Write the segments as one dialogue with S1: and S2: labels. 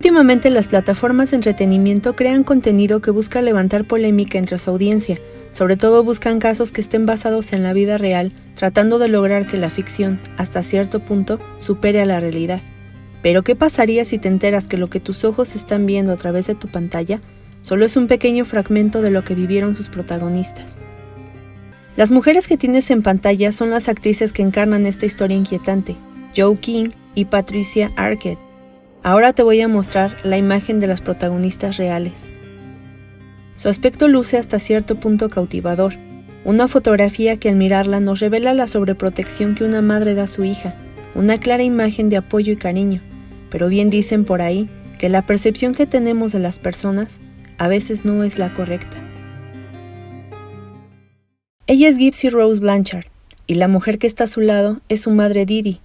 S1: Últimamente las plataformas de entretenimiento crean contenido que busca levantar polémica entre su audiencia. Sobre todo buscan casos que estén basados en la vida real, tratando de lograr que la ficción, hasta cierto punto, supere a la realidad. Pero ¿qué pasaría si te enteras que lo que tus ojos están viendo a través de tu pantalla solo es un pequeño fragmento de lo que vivieron sus protagonistas? Las mujeres que tienes en pantalla son las actrices que encarnan esta historia inquietante, Joe King y Patricia Arquette. Ahora te voy a mostrar la imagen de las protagonistas reales. Su aspecto luce hasta cierto punto cautivador, una fotografía que al mirarla nos revela la sobreprotección que una madre da a su hija, una clara imagen de apoyo y cariño, pero bien dicen por ahí que la percepción que tenemos de las personas a veces no es la correcta. Ella es Gypsy Rose Blanchard, y la mujer que está a su lado es su madre Didi.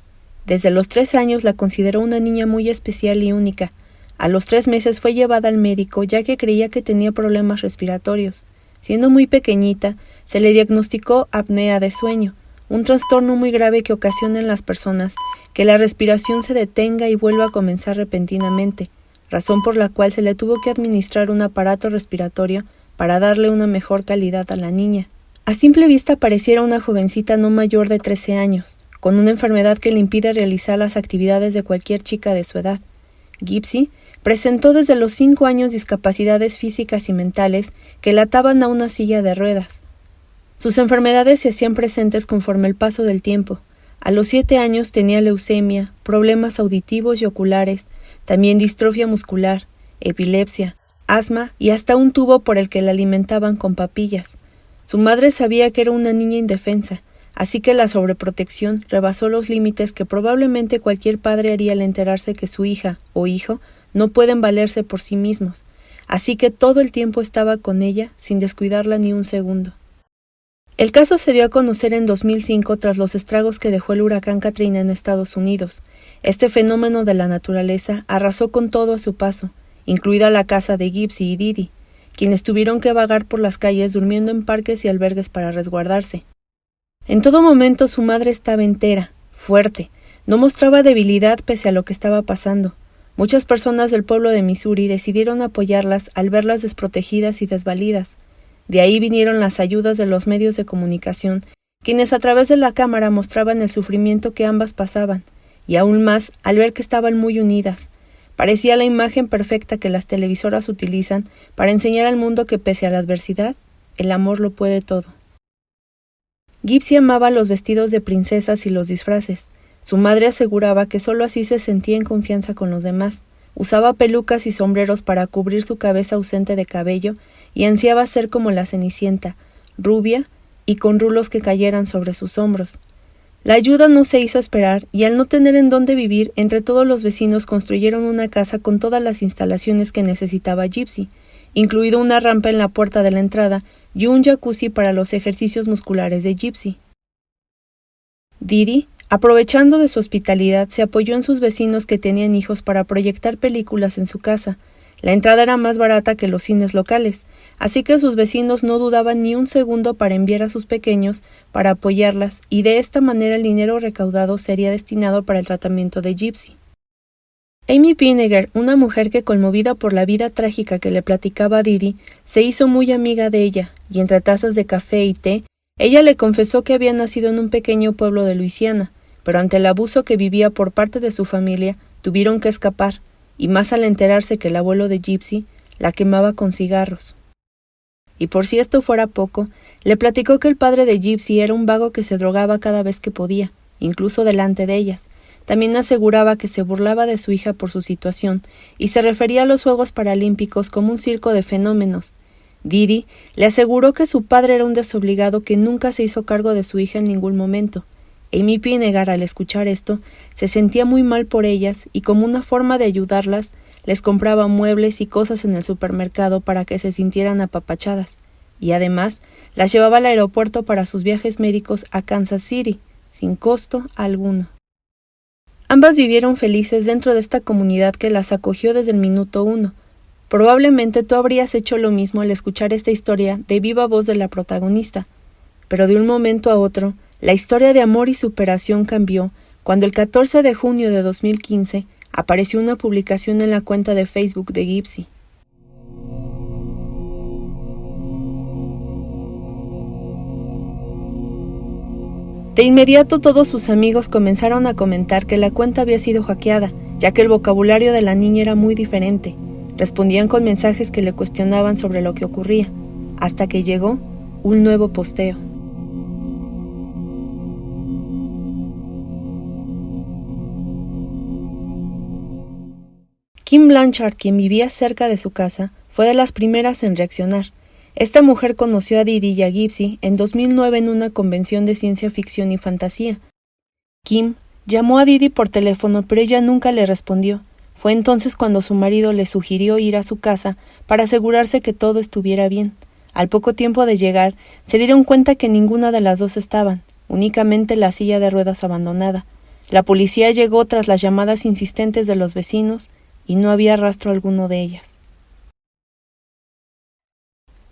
S1: Desde los 3 años la consideró una niña muy especial y única. A los 3 meses fue llevada al médico ya que creía que tenía problemas respiratorios. Siendo muy pequeñita, se le diagnosticó apnea de sueño, un trastorno muy grave que ocasiona en las personas que la respiración se detenga y vuelva a comenzar repentinamente, razón por la cual se le tuvo que administrar un aparato respiratorio para darle una mejor calidad a la niña. A simple vista pareciera una jovencita no mayor de 13 años, con una enfermedad que le impide realizar las actividades de cualquier chica de su edad. Gypsy presentó desde los 5 años discapacidades físicas y mentales que la ataban a una silla de ruedas. Sus enfermedades se hacían presentes conforme el paso del tiempo. A los 7 años tenía leucemia, problemas auditivos y oculares, también distrofia muscular, epilepsia, asma y hasta un tubo por el que la alimentaban con papillas. Su madre sabía que era una niña indefensa, así que la sobreprotección rebasó los límites que probablemente cualquier padre haría al enterarse que su hija o hijo no pueden valerse por sí mismos, así que todo el tiempo estaba con ella sin descuidarla ni un segundo. El caso se dio a conocer en 2005 tras los estragos que dejó el huracán Katrina en Estados Unidos. Este fenómeno de la naturaleza arrasó con todo a su paso, incluida la casa de Gypsy y Didi, quienes tuvieron que vagar por las calles durmiendo en parques y albergues para resguardarse. En todo momento su madre estaba entera, fuerte, no mostraba debilidad pese a lo que estaba pasando. Muchas personas del pueblo de Missouri decidieron apoyarlas al verlas desprotegidas y desvalidas. De ahí vinieron las ayudas de los medios de comunicación, quienes a través de la cámara mostraban el sufrimiento que ambas pasaban, y aún más al ver que estaban muy unidas. Parecía la imagen perfecta que las televisoras utilizan para enseñar al mundo que pese a la adversidad, el amor lo puede todo. Gypsy amaba los vestidos de princesas y los disfraces. Su madre aseguraba que solo así se sentía en confianza con los demás. Usaba pelucas y sombreros para cubrir su cabeza ausente de cabello y ansiaba ser como la Cenicienta, rubia y con rulos que cayeran sobre sus hombros. La ayuda no se hizo esperar y al no tener en dónde vivir, entre todos los vecinos construyeron una casa con todas las instalaciones que necesitaba Gypsy, incluido una rampa en la puerta de la entrada y un jacuzzi para los ejercicios musculares de Gypsy. Didi, aprovechando de su hospitalidad, se apoyó en sus vecinos que tenían hijos para proyectar películas en su casa. La entrada era más barata que los cines locales, así que sus vecinos no dudaban ni un segundo para enviar a sus pequeños para apoyarlas, y de esta manera el dinero recaudado sería destinado para el tratamiento de Gypsy. Amy Pinnegar, una mujer que, conmovida por la vida trágica que le platicaba a Didi, se hizo muy amiga de ella, y entre tazas de café y té, ella le confesó que había nacido en un pequeño pueblo de Luisiana, pero ante el abuso que vivía por parte de su familia, tuvieron que escapar, y más al enterarse que el abuelo de Gypsy la quemaba con cigarros. Y por si esto fuera poco, le platicó que el padre de Gypsy era un vago que se drogaba cada vez que podía, incluso delante de ellas. También aseguraba que se burlaba de su hija por su situación, y se refería a los Juegos Paralímpicos como un circo de fenómenos. Didi le aseguró que su padre era un desobligado que nunca se hizo cargo de su hija en ningún momento. Amy Pinnegar, al escuchar esto, se sentía muy mal por ellas y como una forma de ayudarlas, les compraba muebles y cosas en el supermercado para que se sintieran apapachadas, y además las llevaba al aeropuerto para sus viajes médicos a Kansas City, sin costo alguno. Ambas vivieron felices dentro de esta comunidad que las acogió desde el minuto 1. Probablemente tú habrías hecho lo mismo al escuchar esta historia de viva voz de la protagonista, pero de un momento a otro, la historia de amor y superación cambió cuando el 14 de junio de 2015 apareció una publicación en la cuenta de Facebook de Gypsy. De inmediato todos sus amigos comenzaron a comentar que la cuenta había sido hackeada, ya que el vocabulario de la niña era muy diferente. Respondían con mensajes que le cuestionaban sobre lo que ocurría, hasta que llegó un nuevo posteo. Kim Blanchard, quien vivía cerca de su casa, fue de las primeras en reaccionar. Esta mujer conoció a Didi y a Gypsy en 2009 en una convención de ciencia ficción y fantasía. Kim llamó a Didi por teléfono, pero ella nunca le respondió. Fue entonces cuando su marido le sugirió ir a su casa para asegurarse que todo estuviera bien. Al poco tiempo de llegar, se dieron cuenta que ninguna de las dos estaban, únicamente la silla de ruedas abandonada. La policía llegó tras las llamadas insistentes de los vecinos y no había rastro alguno de ellas.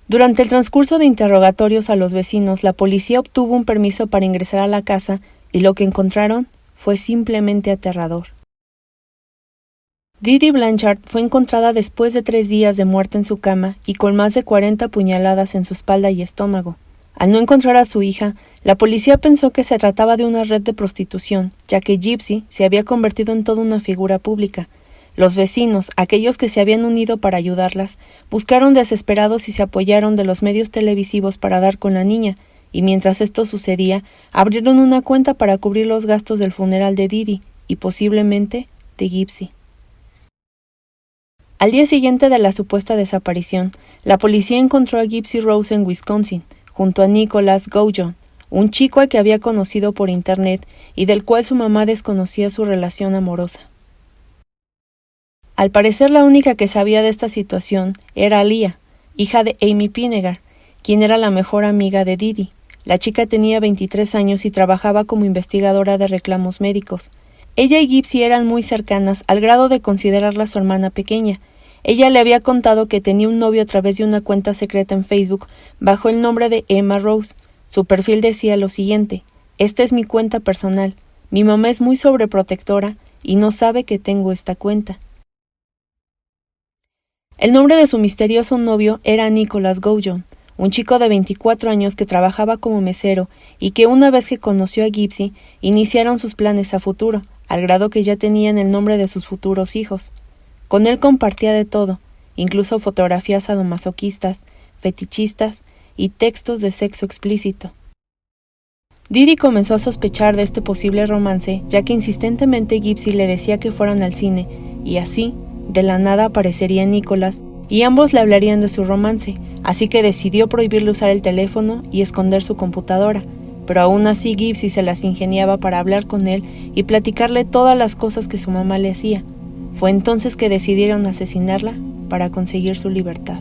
S1: Durante el transcurso de interrogatorios a los vecinos, la policía obtuvo un permiso para ingresar a la casa y lo que encontraron fue simplemente aterrador. Didi Blanchard fue encontrada después de 3 días de muerte en su cama y con más de 40 puñaladas en su espalda y estómago. Al no encontrar a su hija, la policía pensó que se trataba de una red de prostitución, ya que Gypsy se había convertido en toda una figura pública. Los vecinos, aquellos que se habían unido para ayudarlas, buscaron desesperados y se apoyaron de los medios televisivos para dar con la niña, y mientras esto sucedía, abrieron una cuenta para cubrir los gastos del funeral de Didi y posiblemente de Gypsy. Al día siguiente de la supuesta desaparición, la policía encontró a Gypsy Rose en Wisconsin, junto a Nicholas Goujon, un chico al que había conocido por internet y del cual su mamá desconocía su relación amorosa. Al parecer la única que sabía de esta situación era Leah, hija de Amy Pinegar, quien era la mejor amiga de Didi. La chica tenía 23 años y trabajaba como investigadora de reclamos médicos. Ella y Gypsy eran muy cercanas al grado de considerarla su hermana pequeña. Ella le había contado que tenía un novio a través de una cuenta secreta en Facebook bajo el nombre de Emma Rose. Su perfil decía lo siguiente: «Esta es mi cuenta personal. Mi mamá es muy sobreprotectora y no sabe que tengo esta cuenta». El nombre de su misterioso novio era Nicholas Goujon, un chico de 24 años que trabajaba como mesero y que una vez que conoció a Gypsy, iniciaron sus planes a futuro, al grado que ya tenían el nombre de sus futuros hijos. Con él compartía de todo, incluso fotografías sadomasoquistas, fetichistas y textos de sexo explícito. Didi comenzó a sospechar de este posible romance, ya que insistentemente Gypsy le decía que fueran al cine, y así, de la nada aparecería Nicholas, y ambos le hablarían de su romance, así que decidió prohibirle usar el teléfono y esconder su computadora, pero aún así Gypsy se las ingeniaba para hablar con él y platicarle todas las cosas que su mamá le hacía. Fue entonces que decidieron asesinarla para conseguir su libertad.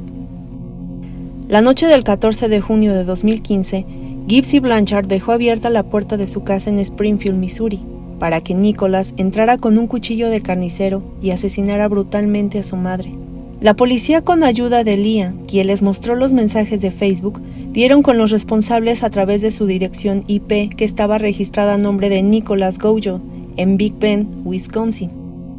S1: La noche del 14 de junio de 2015, Gypsy Blanchard dejó abierta la puerta de su casa en Springfield, Missouri, para que Nicholas entrara con un cuchillo de carnicero y asesinara brutalmente a su madre. La policía, con ayuda de Leah, quien les mostró los mensajes de Facebook, dieron con los responsables a través de su dirección IP que estaba registrada a nombre de Nicholas Goujon en Big Bend, Wisconsin.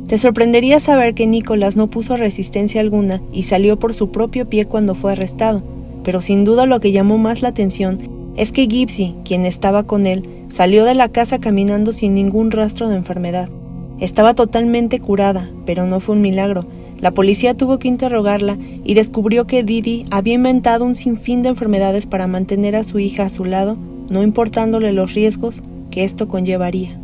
S1: Te sorprendería saber que Nicholas no puso resistencia alguna y salió por su propio pie cuando fue arrestado, pero sin duda lo que llamó más la atención es que Gypsy, quien estaba con él, salió de la casa caminando sin ningún rastro de enfermedad. Estaba totalmente curada, pero no fue un milagro. La policía tuvo que interrogarla y descubrió que Didi había inventado un sinfín de enfermedades para mantener a su hija a su lado, no importándole los riesgos que esto conllevaría.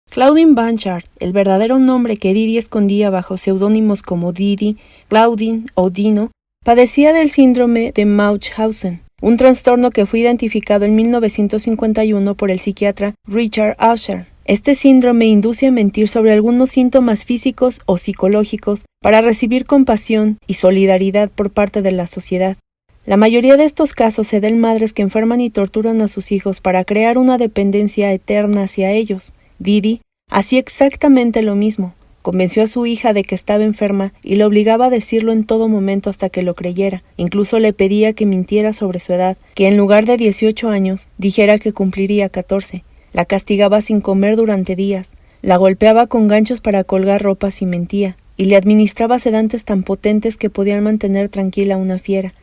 S1: Claudine Blanchard, el verdadero nombre que Didi escondía bajo seudónimos como Didi, Claudine o Dino, padecía del síndrome de Munchausen, un trastorno que fue identificado en 1951 por el psiquiatra Richard Usher. Este síndrome induce a mentir sobre algunos síntomas físicos o psicológicos para recibir compasión y solidaridad por parte de la sociedad. La mayoría de estos casos se da en madres que enferman y torturan a sus hijos para crear una dependencia eterna hacia ellos. Didi hacía exactamente lo mismo. Convenció a su hija de que estaba enferma y la obligaba a decirlo en todo momento hasta que lo creyera. Incluso le pedía que mintiera sobre su edad, que en lugar de 18 años dijera que cumpliría 14. La castigaba sin comer durante días. La golpeaba con ganchos para colgar ropa si mentía, y le administraba sedantes tan potentes que podían mantener tranquila a una fiera.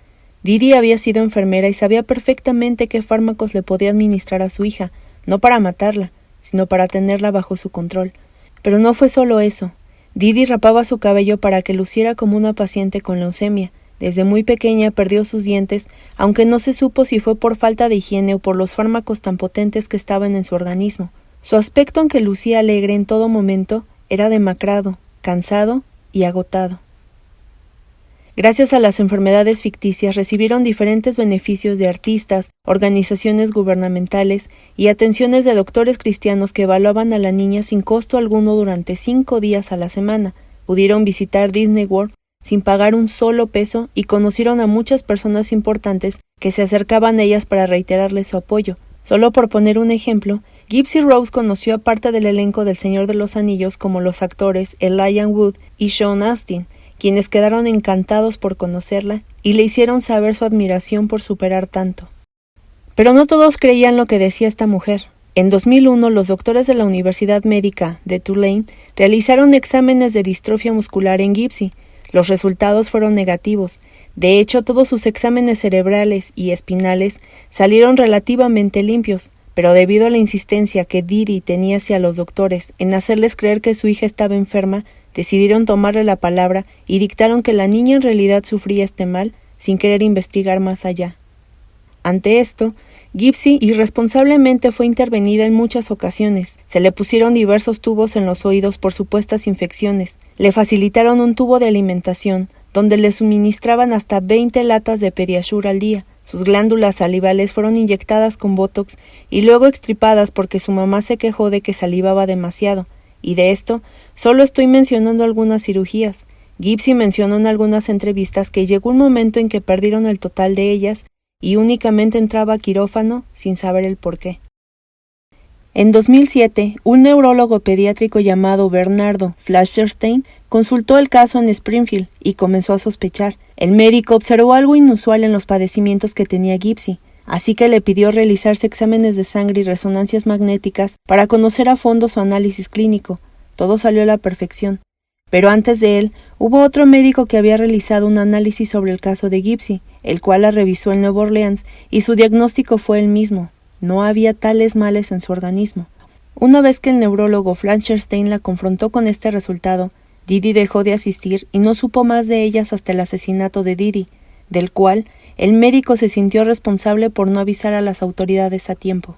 S1: Didi había sido enfermera y sabía perfectamente qué fármacos le podía administrar a su hija, no para matarla, sino para tenerla bajo su control. Pero no fue solo eso. Didi rapaba su cabello para que luciera como una paciente con leucemia. Desde muy pequeña perdió sus dientes, aunque no se supo si fue por falta de higiene o por los fármacos tan potentes que estaban en su organismo. Su aspecto, aunque lucía alegre en todo momento, era demacrado, cansado y agotado. Gracias a las enfermedades ficticias recibieron diferentes beneficios de artistas, organizaciones gubernamentales y atenciones de doctores cristianos que evaluaban a la niña sin costo alguno durante 5 días a la semana. Pudieron visitar Disney World sin pagar un solo peso y conocieron a muchas personas importantes que se acercaban a ellas para reiterarles su apoyo. Solo por poner un ejemplo, Gypsy Rose conoció a parte del elenco del Señor de los Anillos como los actores Elijah Wood y Sean Astin, quienes quedaron encantados por conocerla y le hicieron saber su admiración por superar tanto. Pero no todos creían lo que decía esta mujer. En 2001, los doctores de la Universidad Médica de Tulane realizaron exámenes de distrofia muscular en Gypsy. Los resultados fueron negativos. De hecho, todos sus exámenes cerebrales y espinales salieron relativamente limpios, pero debido a la insistencia que Didi tenía hacia los doctores en hacerles creer que su hija estaba enferma, decidieron tomarle la palabra y dictaron que la niña en realidad sufría este mal, sin querer investigar más allá. Ante esto, Gypsy irresponsablemente fue intervenida en muchas ocasiones. Se le pusieron diversos tubos en los oídos por supuestas infecciones. Le facilitaron un tubo de alimentación, donde le suministraban hasta 20 latas de Pediasure al día. Sus glándulas salivales fueron inyectadas con Botox y luego extirpadas porque su mamá se quejó de que salivaba demasiado. Y de esto, solo estoy mencionando algunas cirugías. Gypsy mencionó en algunas entrevistas que llegó un momento en que perdieron el total de ellas y únicamente entraba a quirófano sin saber el porqué. En 2007, un neurólogo pediátrico llamado Bernardo Flasherstein consultó el caso en Springfield y comenzó a sospechar. El médico observó algo inusual en los padecimientos que tenía Gypsy, así que le pidió realizarse exámenes de sangre y resonancias magnéticas para conocer a fondo su análisis clínico. Todo salió a la perfección. Pero antes de él, hubo otro médico que había realizado un análisis sobre el caso de Gypsy, el cual la revisó en Nueva Orleans, y su diagnóstico fue el mismo. No había tales males en su organismo. Una vez que el neurólogo Flasherstein la confrontó con este resultado, Didi dejó de asistir y no supo más de ellas hasta el asesinato de Didi, del cual el médico se sintió responsable por no avisar a las autoridades a tiempo.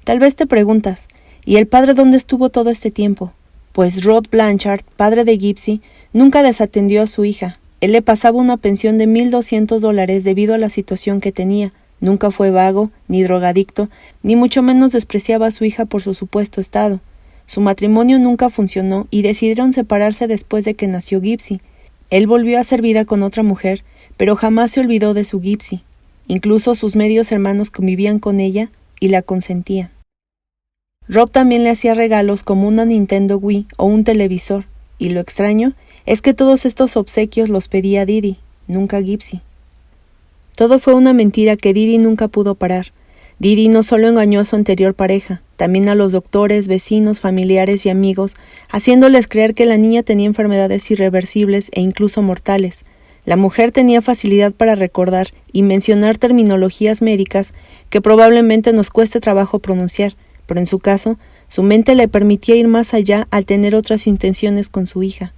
S1: Tal vez te preguntas, ¿y el padre dónde estuvo todo este tiempo? Pues Rod Blanchard, padre de Gypsy, nunca desatendió a su hija. Él le pasaba una pensión de $1,200 debido a la situación que tenía. Nunca fue vago, ni drogadicto, ni mucho menos despreciaba a su hija por su supuesto estado. Su matrimonio nunca funcionó y decidieron separarse después de que nació Gypsy. Él volvió a hacer vida con otra mujer, pero jamás se olvidó de su Gypsy. Incluso sus medios hermanos convivían con ella y la consentían. Rob también le hacía regalos como una Nintendo Wii o un televisor, y lo extraño es que todos estos obsequios los pedía Didi, nunca Gypsy. Todo fue una mentira que Didi nunca pudo parar. Didi no solo engañó a su anterior pareja, también a los doctores, vecinos, familiares y amigos, haciéndoles creer que la niña tenía enfermedades irreversibles e incluso mortales. La mujer tenía facilidad para recordar y mencionar terminologías médicas que probablemente nos cueste trabajo pronunciar, pero en su caso, su mente le permitía ir más allá al tener otras intenciones con su hija.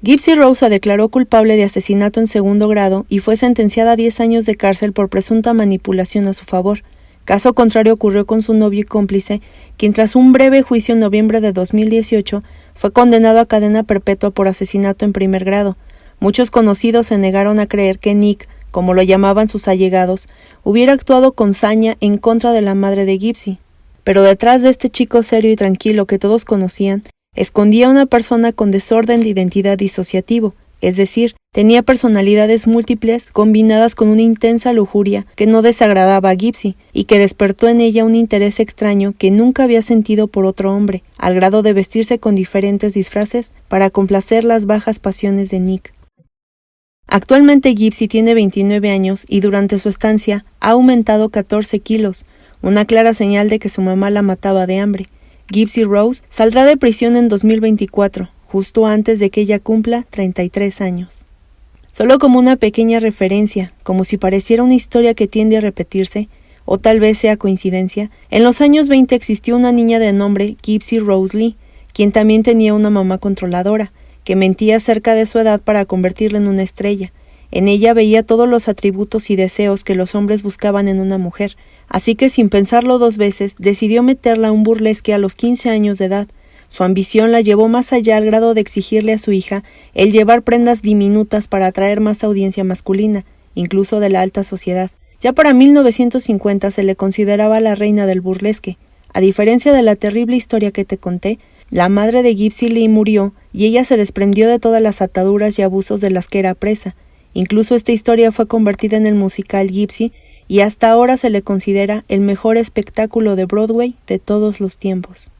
S1: Gypsy Rose se declaró culpable de asesinato en segundo grado y fue sentenciada a 10 años de cárcel por presunta manipulación a su favor. Caso contrario ocurrió con su novio y cómplice, quien tras un breve juicio en noviembre de 2018 fue condenado a cadena perpetua por asesinato en primer grado. Muchos conocidos se negaron a creer que Nick, como lo llamaban sus allegados, hubiera actuado con saña en contra de la madre de Gypsy. Pero detrás de este chico serio y tranquilo que todos conocían, escondía una persona con desorden de identidad disociativo, es decir, tenía personalidades múltiples combinadas con una intensa lujuria que no desagradaba a Gypsy y que despertó en ella un interés extraño que nunca había sentido por otro hombre, al grado de vestirse con diferentes disfraces para complacer las bajas pasiones de Nick. Actualmente Gypsy tiene 29 años y durante su estancia ha aumentado 14 kilos, una clara señal de que su mamá la mataba de hambre. Gypsy Rose saldrá de prisión en 2024, justo antes de que ella cumpla 33 años. Solo como una pequeña referencia, como si pareciera una historia que tiende a repetirse, o tal vez sea coincidencia, en los años 20 existió una niña de nombre Gypsy Rose Lee, quien también tenía una mamá controladora, que mentía acerca de su edad para convertirla en una estrella. En ella veía todos los atributos y deseos que los hombres buscaban en una mujer, así que sin pensarlo dos veces decidió meterla a un burlesque a los 15 años de edad. Su ambición la llevó más allá al grado de exigirle a su hija el llevar prendas diminutas para atraer más audiencia masculina, incluso de la alta sociedad. Ya para 1950 se le consideraba la reina del burlesque. A diferencia de la terrible historia que te conté, la madre de Gypsy Lee murió y ella se desprendió de todas las ataduras y abusos de las que era presa. Incluso esta historia fue convertida en el musical Gypsy y hasta ahora se le considera el mejor espectáculo de Broadway de todos los tiempos.